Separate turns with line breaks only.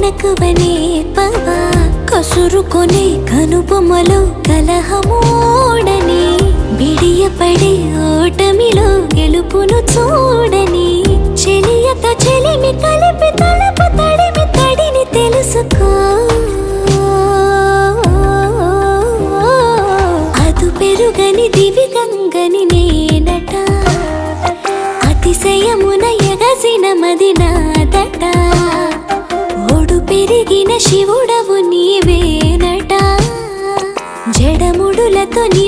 మెలకువనే పవా కసురుకొనే కనుబొమ్మలో కలహమోడని బిడియపడే ఓటమిలో గెలుపును చూడని చెలియత చెలిమి కలిపి తలపు తడిమి తడిని తెలుసుకో అదు పెరుగని దివి గంగని నేనట అతిశయమున ఎగసిన మది నాదట ఓడు పెరిగిన శివుడవు నీవేనట జడముడులతో నీ